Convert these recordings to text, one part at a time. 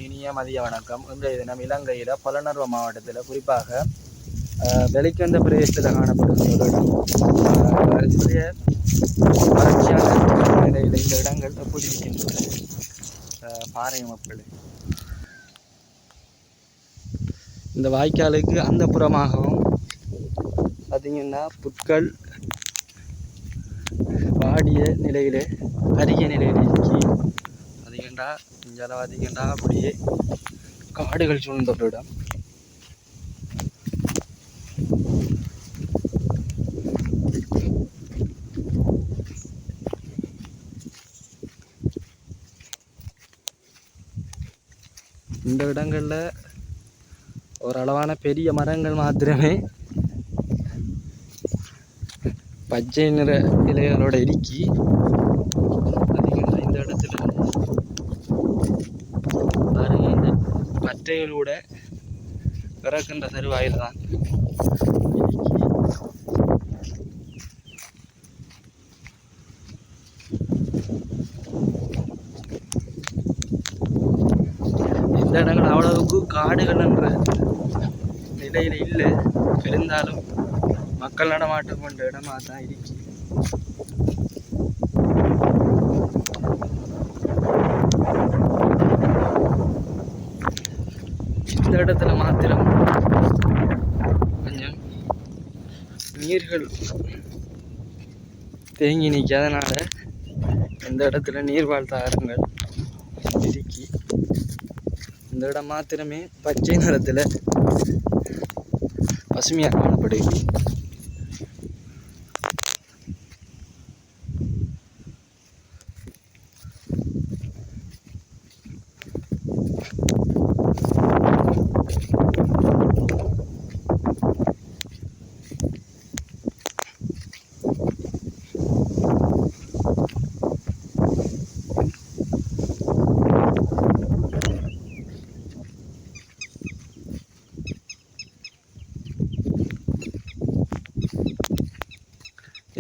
இனிய மதிய வணக்கம். இன்றைய தினம் இலங்கையில் புலனர்வ மாவட்டத்தில் குறிப்பாக வெளிக்கந்த பிரதேசத்தில் காணப்படும் ஒரு இடம். இதனுடைய வறட்சியான நிலையில் இந்த இடங்கள் எப்படி இருக்கின்றது பாருங்க மக்கள். இந்த வாய்க்காலுக்கு அந்த புறமாகவும் பார்த்திங்கன்னா புட்கள் வாடிய நிலையில் அருகிய நிலையில் இருக்கி அதிகண்டா இங்கே பார்த்திங்கன்னா அப்படியே காடுகள் சூழ்ந்த ஒரு இடம். இந்த இடங்களில் ஓரளவான பெரிய மரங்கள் மாத்திரமே பச்சை நிற இலைகளோட இறுக்கி இந்த இடத்துல பாருங்க, இந்த பற்றைகளோட பிறக்கின்ற தருவாயில் தான் இந்த இடங்கள் அவ்வளவுக்கு காடுகள் என்ற நிலையில் இல்லை. இருந்தாலும் மக்கள் நடமாட்டம் கொண்ட இடமா தான் இருக்கு. இந்த இடத்துல மாத்திரம் கொஞ்சம் நீர்கள் தேங்கி நிற்காதனால இந்த இடத்துல நீர்வாழ் தாவரங்கள் இருக்கி இந்த இடம் மாத்திரமே பச்சை நிறத்தில் பசுமையாக காணப்படுது.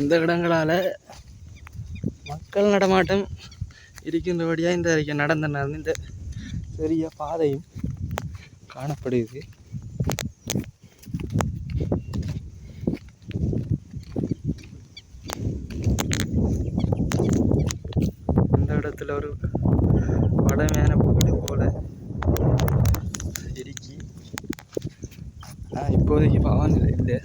இந்த இடங்களால் மக்கள் நடமாட்டம் இருக்கின்றபடியாக இந்த நடந்த இந்த பெரிய பாதையும் காணப்படுது. இந்த இடத்துல ஒரு பழமையான வீடு போல இருக்கி இப்போதைக்கு பாவங்கள் இல்லை.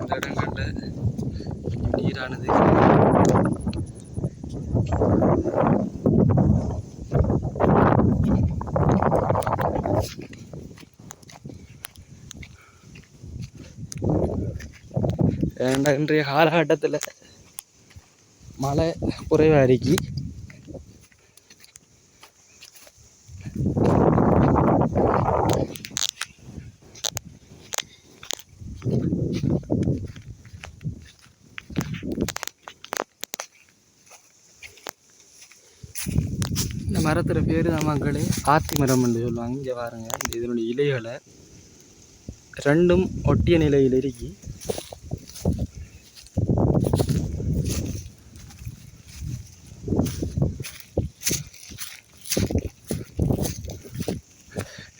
இந்த இடங்களில் நீரானது இன்றைய காலகட்டத்தில் மழை குறைவாக இருக்கு. இந்த மரத்துல பேரு தான் மக்களே ஆத்தி மரம் என்று சொல்லுவாங்க. இங்கே பாருங்க, இதனுடைய இலைகளை ரெண்டும் ஒட்டிய நிலையில் இருக்கி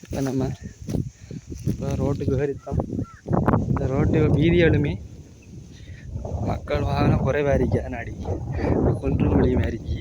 இப்போ நம்ம இப்போ ரோட்டுக்கு ஏறித்தோம். இந்த ரோட்டு வீதியாலுமே மக்கள் வாகனம் குறைவாக இருக்கா நாடி குன்றும் வழியுமா இருக்கி.